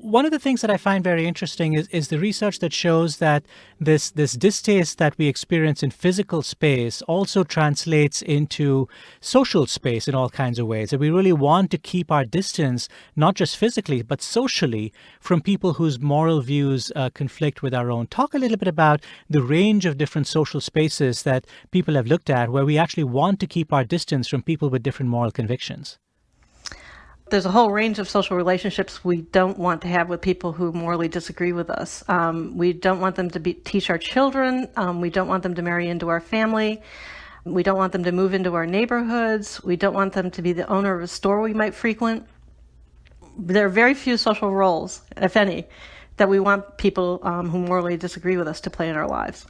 One of the things that I find very interesting is the research that shows that this distaste that we experience in physical space also translates into social space in all kinds of ways. That we really want to keep our distance, not just physically, but socially, from people whose moral views conflict with our own. Talk a little bit about the range of different social spaces that people have looked at where we actually want to keep our distance from people with different moral convictions. There's a whole range of social relationships we don't want to have with people who morally disagree with us. We don't want them to teach our children. We don't want them to marry into our family. We don't want them to move into our neighborhoods. We don't want them to be the owner of a store we might frequent. There are very few social roles, if any, that we want people who morally disagree with us to play in our lives.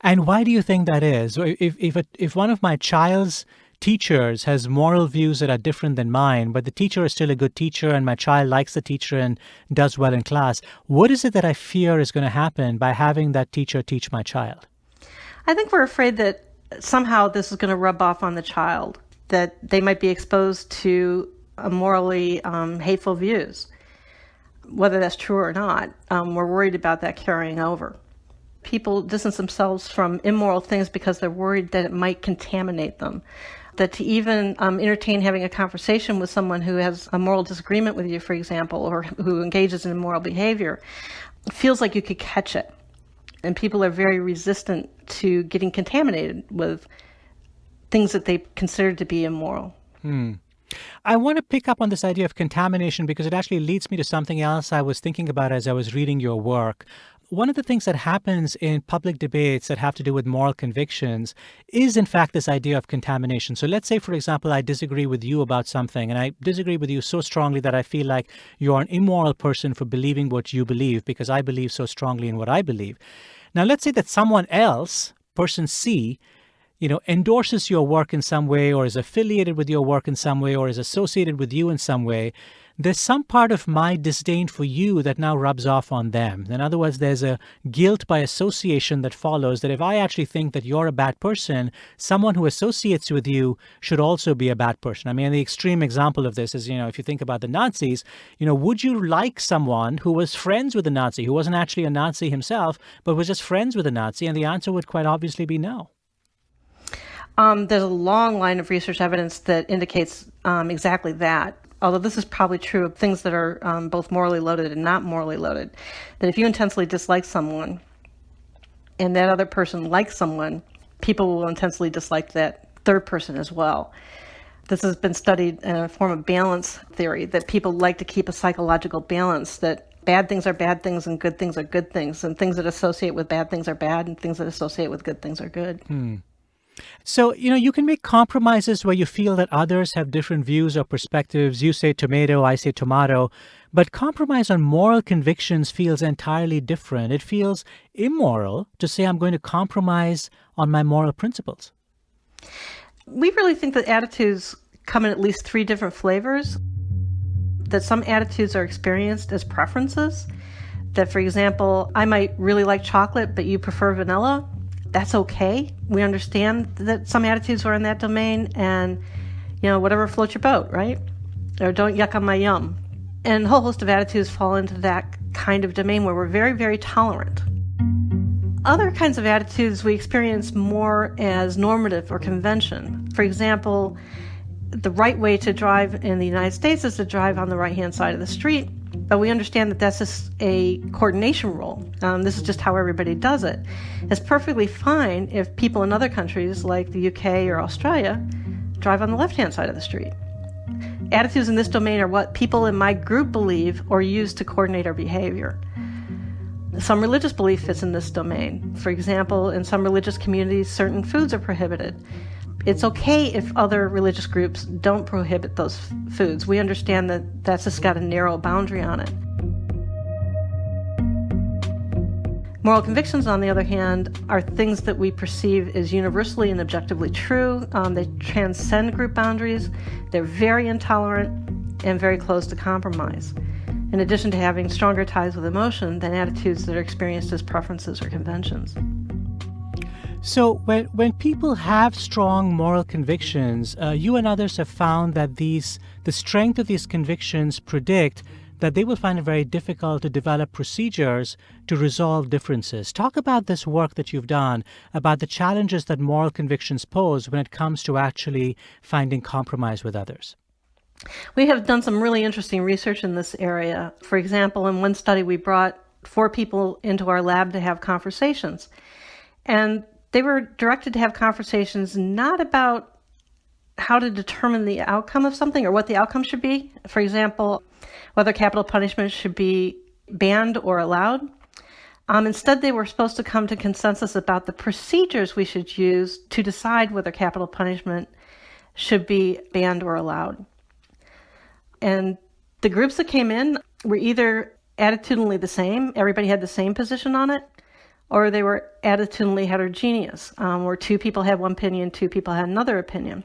And why do you think that is? If one of my child's teachers has moral views that are different than mine, but the teacher is still a good teacher and my child likes the teacher and does well in class, what is it that I fear is going to happen by having that teacher teach my child? I think we're afraid that somehow this is going to rub off on the child, that they might be exposed to morally hateful views. Whether that's true or not, we're worried about that carrying over. People distance themselves from immoral things because they're worried that it might contaminate them. That to even entertain having a conversation with someone who has a moral disagreement with you, for example, or who engages in immoral behavior, feels like you could catch it. And people are very resistant to getting contaminated with things that they consider to be immoral. I want to pick up on this idea of contamination because it actually leads me to something else I was thinking about as I was reading your work. One of the things that happens in public debates that have to do with moral convictions is, in fact, this idea of contamination. So let's say, for example, I disagree with you about something, and I disagree with you so strongly that I feel like you're an immoral person for believing what you believe because I believe so strongly in what I believe. Now, let's say that someone else, person C, endorses your work in some way or is affiliated with your work in some way or is associated with you in some way. There's some part of my disdain for you that now rubs off on them. In other words, there's a guilt by association that follows that if I actually think that you're a bad person, someone who associates with you should also be a bad person. I mean, the extreme example of this is, if you think about the Nazis, would you like someone who was friends with a Nazi, who wasn't actually a Nazi himself, but was just friends with a Nazi? And the answer would quite obviously be no. There's a long line of research evidence that indicates exactly that. Although this is probably true of things that are both morally loaded and not morally loaded, that if you intensely dislike someone and that other person likes someone, people will intensely dislike that third person as well. This has been studied in a form of balance theory, that people like to keep a psychological balance, that bad things are bad things and good things are good things, and things that associate with bad things are bad and things that associate with good things are good. So, you can make compromises where you feel that others have different views or perspectives. You say tomato, I say tomato. But compromise on moral convictions feels entirely different. It feels immoral to say I'm going to compromise on my moral principles. We really think that attitudes come in at least 3 different flavors. That some attitudes are experienced as preferences. That, for example, I might really like chocolate, but you prefer vanilla. That's okay. We understand that some attitudes are in that domain and, whatever floats your boat, right? or don't yuck on my yum. And a whole host of attitudes fall into that kind of domain where we're very, very tolerant. Other kinds of attitudes we experience more as normative or convention. For example, the right way to drive in the United States is to drive on the right-hand side of the street, but we understand that that's just a coordination rule. This is just how everybody does it. It's perfectly fine if people in other countries like the UK or Australia drive on the left-hand side of the street. Attitudes in this domain are what people in my group believe or use to coordinate our behavior. Some religious belief fits in this domain. For example, in some religious communities, certain foods are prohibited. It's okay if other religious groups don't prohibit those foods. We understand that that's just got a narrow boundary on it. Moral convictions, on the other hand, are things that we perceive as universally and objectively true. They transcend group boundaries. They're very intolerant and very close to compromise, in addition to having stronger ties with emotion than attitudes that are experienced as preferences or conventions. So when people have strong moral convictions, you and others have found that the strength of these convictions predict that they will find it very difficult to develop procedures to resolve differences. Talk about this work that you've done, about the challenges that moral convictions pose when it comes to actually finding compromise with others. We have done some really interesting research in this area. For example, in one study, we brought 4 people into our lab to have conversations. And they were directed to have conversations not about how to determine the outcome of something or what the outcome should be. For example, whether capital punishment should be banned or allowed. Instead, they were supposed to come to consensus about the procedures we should use to decide whether capital punishment should be banned or allowed. And the groups that came in were either attitudinally the same, everybody had the same position on it, or they were attitudinally heterogeneous, where 2 people had one opinion, 2 people had another opinion.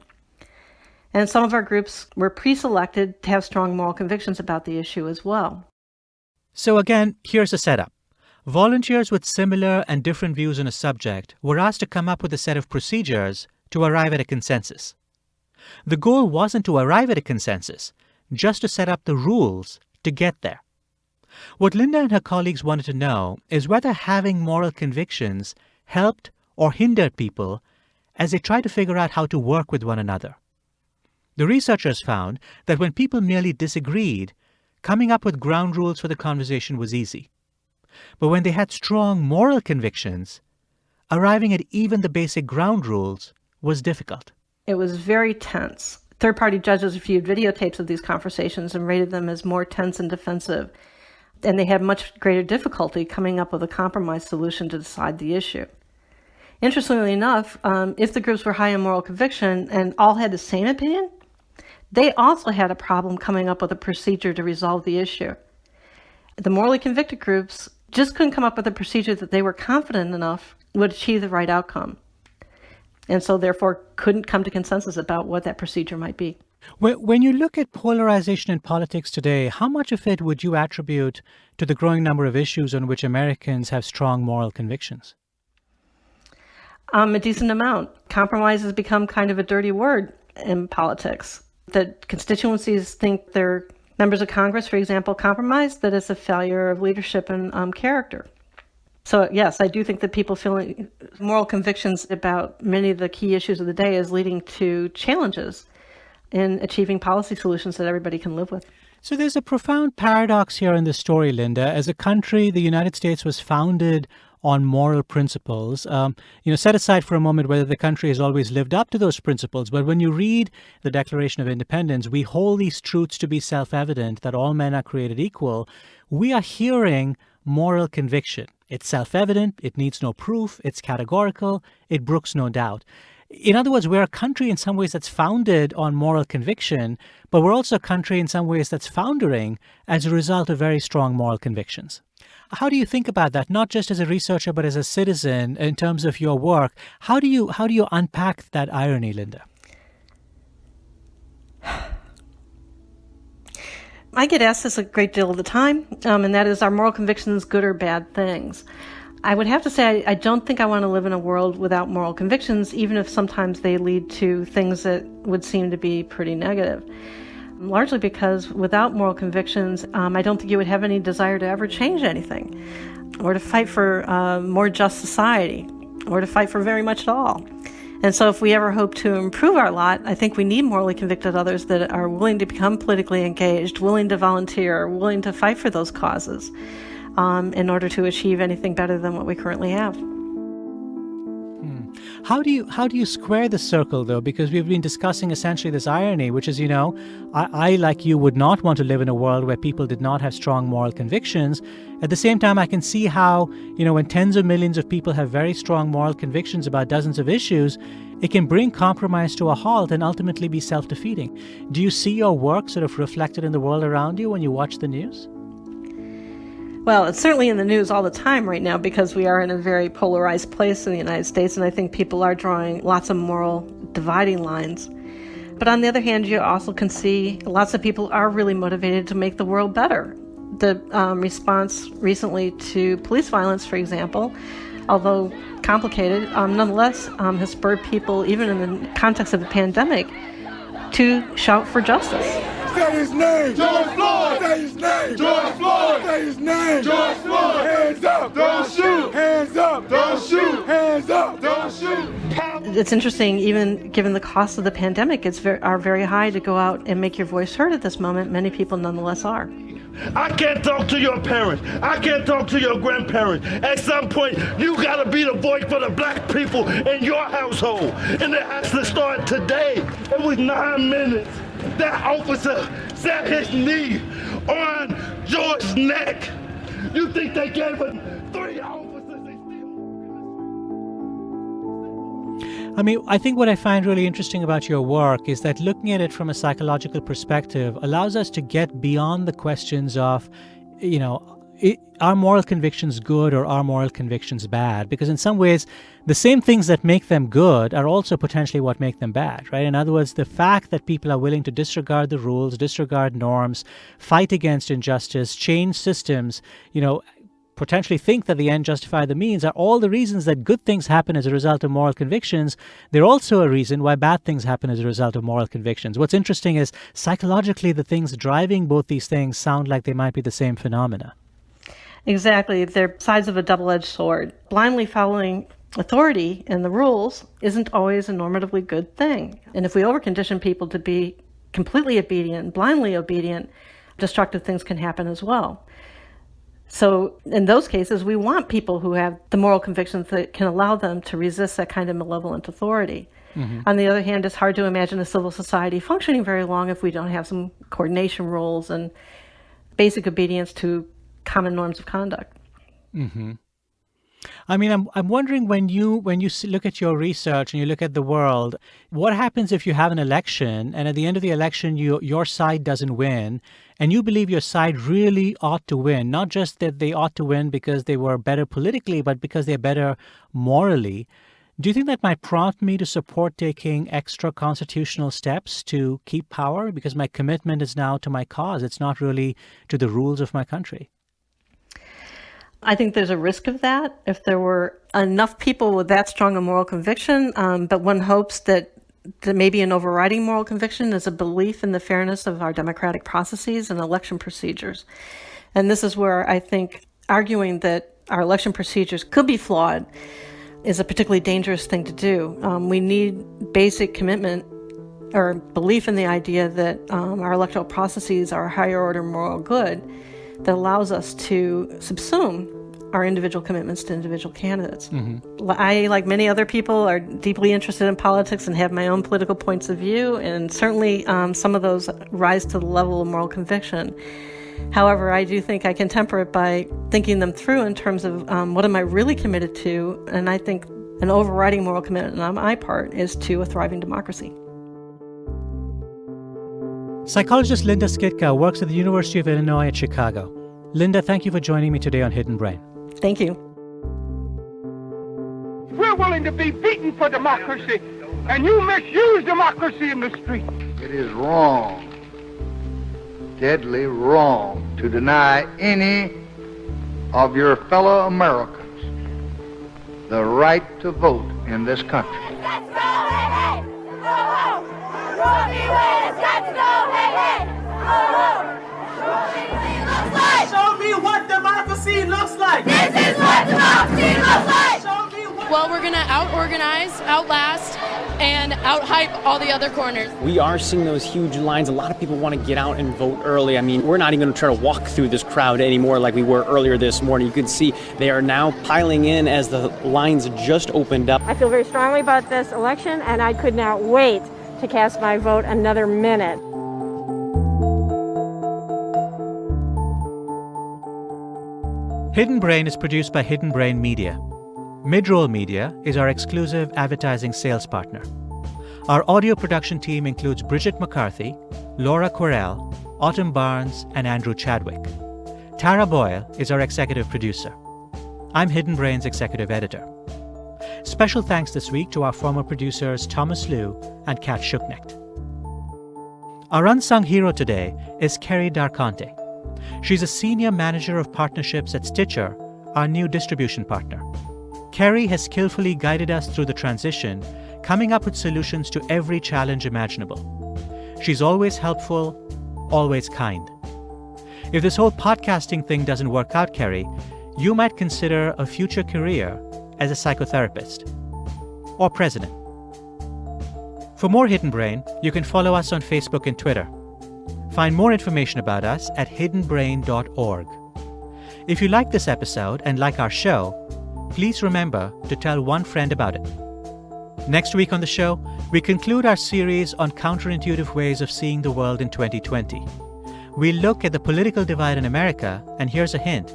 And some of our groups were pre-selected to have strong moral convictions about the issue as well. So again, here's a setup. Volunteers with similar and different views on a subject were asked to come up with a set of procedures to arrive at a consensus. The goal wasn't to arrive at a consensus, just to set up the rules to get there. What Linda and her colleagues wanted to know is whether having moral convictions helped or hindered people as they tried to figure out how to work with one another. The researchers found that when people merely disagreed, coming up with ground rules for the conversation was easy. But when they had strong moral convictions, arriving at even the basic ground rules was difficult. It was very tense. Third-party judges viewed videotapes of these conversations and rated them as more tense and defensive. And they had much greater difficulty coming up with a compromise solution to decide the issue. Interestingly enough, if the groups were high in moral conviction and all had the same opinion, they also had a problem coming up with a procedure to resolve the issue. The morally convicted groups just couldn't come up with a procedure that they were confident enough would achieve the right outcome, and so therefore couldn't come to consensus about what that procedure might be. When you look at polarization in politics today, how much of it would you attribute to the growing number of issues on which Americans have strong moral convictions? A decent amount. Compromise has become kind of a dirty word in politics. The constituencies think their members of Congress, for example, compromise, that it's a failure of leadership and character. So yes, I do think that people feeling moral convictions about many of the key issues of the day is leading to challenges in achieving policy solutions that everybody can live with. So there's a profound paradox here in this story, Linda. As a country, the United States was founded on moral principles. Set aside for a moment whether the country has always lived up to those principles. But when you read the Declaration of Independence, we hold these truths to be self-evident, that all men are created equal. We are hearing moral conviction. It's self-evident, it needs no proof, it's categorical, it brooks no doubt. In other words, we're a country in some ways that's founded on moral conviction, but we're also a country in some ways that's foundering as a result of very strong moral convictions. How do you think about that, not just as a researcher, but as a citizen in terms of your work? How do you unpack that irony, Linda? I get asked this a great deal of the time, and that is, are moral convictions good or bad things? I would have to say I don't think I want to live in a world without moral convictions, even if sometimes they lead to things that would seem to be pretty negative. largely because without moral convictions, I don't think you would have any desire to ever change anything, or to fight for a more just society, or to fight for very much at all. And so if we ever hope to improve our lot, I think we need morally convicted others that are willing to become politically engaged, willing to volunteer, willing to fight for those causes in order to achieve anything better than what we currently have. How do you square the circle, though? Because we've been discussing essentially this irony, which is, I, like you, would not want to live in a world where people did not have strong moral convictions. At the same time, I can see how, when tens of millions of people have very strong moral convictions about dozens of issues, it can bring compromise to a halt and ultimately be self-defeating. Do you see your work sort of reflected in the world around you when you watch the news? Well, it's certainly in the news all the time right now because we are in a very polarized place in the United States, and I think people are drawing lots of moral dividing lines. But on the other hand, you also can see lots of people are really motivated to make the world better. The response recently to police violence, for example, although complicated, nonetheless has spurred people, even in the context of the pandemic, to shout for justice. Say his name! George Floyd! Say his name! George Floyd! Say his name! George Floyd! Hands up! Don't shoot! Hands up! Don't shoot! Hands up! Don't shoot! It's interesting, even given the cost of the pandemic, are very high to go out and make your voice heard at this moment. Many people nonetheless are. I can't talk to your parents. I can't talk to your grandparents. At some point, you gotta be the voice for the black people in your household. And it has to start today. It was 9 minutes. That officer set his knee on George's neck. You think they gave him 3 officers? I think what I find really interesting about your work is that looking at it from a psychological perspective allows us to get beyond the questions of, are moral convictions good or are moral convictions bad? Because in some ways, the same things that make them good are also potentially what make them bad, right? In other words, the fact that people are willing to disregard the rules, disregard norms, fight against injustice, change systems, potentially think that the end justify the means are all the reasons that good things happen as a result of moral convictions. They're also a reason why bad things happen as a result of moral convictions. What's interesting is psychologically the things driving both these things sound like they might be the same phenomena. Exactly. They're sides of a double-edged sword. Blindly following authority and the rules isn't always a normatively good thing. And if we overcondition people to be completely obedient, blindly obedient, destructive things can happen as well. So in those cases, we want people who have the moral convictions that can allow them to resist that kind of malevolent authority. Mm-hmm. On the other hand, it's hard to imagine a civil society functioning very long if we don't have some coordination rules and basic obedience to common norms of conduct. Mm-hmm. I'm wondering when you look at your research and you look at the world, what happens if you have an election and at the end of the election your side doesn't win and you believe your side really ought to win, not just that they ought to win because they were better politically, but because they're better morally. Do you think that might prompt me to support taking extra constitutional steps to keep power? Because my commitment is now to my cause. It's not really to the rules of my country. I think there's a risk of that if there were enough people with that strong a moral conviction, but one hopes that maybe an overriding moral conviction is a belief in the fairness of our democratic processes and election procedures. And this is where I think arguing that our election procedures could be flawed is a particularly dangerous thing to do. We need basic commitment or belief in the idea that our electoral processes are a higher order moral good that allows us to subsume our individual commitments to individual candidates. Mm-hmm. I, like many other people, are deeply interested in politics and have my own political points of view, and certainly some of those rise to the level of moral conviction. However, I do think I can temper it by thinking them through in terms of what am I really committed to, and I think an overriding moral commitment on my part is to a thriving democracy. Psychologist Linda Skitka works at the University of Illinois at Chicago. Linda, thank you for joining me today on Hidden Brain. Thank you. We're willing to be beaten for democracy, and you misuse democracy in the street. It is wrong, deadly wrong, to deny any of your fellow Americans the right to vote in this country. Let's go, hey, hey. Go home. Show me where it's got to go, hey, hey. Show me what democracy looks like. This is what democracy looks like. Well, we're going to out-organize, outlast, and out-hype all the other corners. We are seeing those huge lines. A lot of people want to get out and vote early. I mean, we're not even going to try to walk through this crowd anymore like we were earlier this morning. You can see they are now piling in as the lines just opened up. I feel very strongly about this election, and I could not wait to cast my vote another minute. Hidden Brain is produced by Hidden Brain Media. Midroll Media is our exclusive advertising sales partner. Our audio production team includes Bridget McCarthy, Laura Correll, Autumn Barnes, and Andrew Chadwick. Tara Boyle is our executive producer. I'm Hidden Brain's executive editor. Special thanks this week to our former producers Thomas Liu and Kat Schuknecht. Our unsung hero today is Kerry Darconte. She's a senior manager of partnerships at Stitcher, our new distribution partner. Kerry has skillfully guided us through the transition, coming up with solutions to every challenge imaginable. She's always helpful, always kind. If this whole podcasting thing doesn't work out, Kerry, you might consider a future career as a psychotherapist or president. For more Hidden Brain, you can follow us on Facebook and Twitter. Find more information about us at hiddenbrain.org. If you like this episode and like our show, please remember to tell one friend about it. Next week on the show, we conclude our series on counterintuitive ways of seeing the world in 2020. We look at the political divide in America, and here's a hint.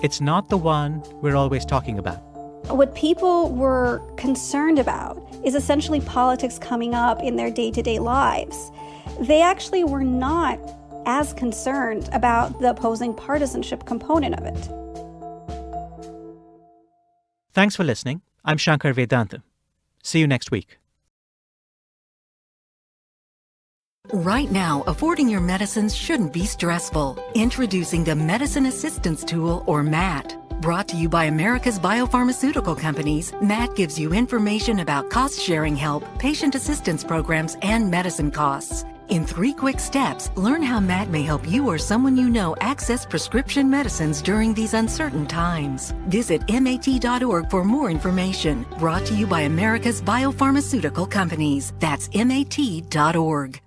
It's not the one we're always talking about. What people were concerned about is essentially politics coming up in their day-to-day lives. They actually were not as concerned about the opposing partisanship component of it. Thanks for listening. I'm Shankar Vedantam. See you next week. Right now, affording your medicines shouldn't be stressful. Introducing the Medicine Assistance Tool, or MAT. Brought to you by America's biopharmaceutical companies, MAT gives you information about cost-sharing help, patient assistance programs, and medicine costs. In 3 quick steps, learn how MAT may help you or someone you know access prescription medicines during these uncertain times. Visit MAT.org for more information. Brought to you by America's biopharmaceutical companies. That's MAT.org.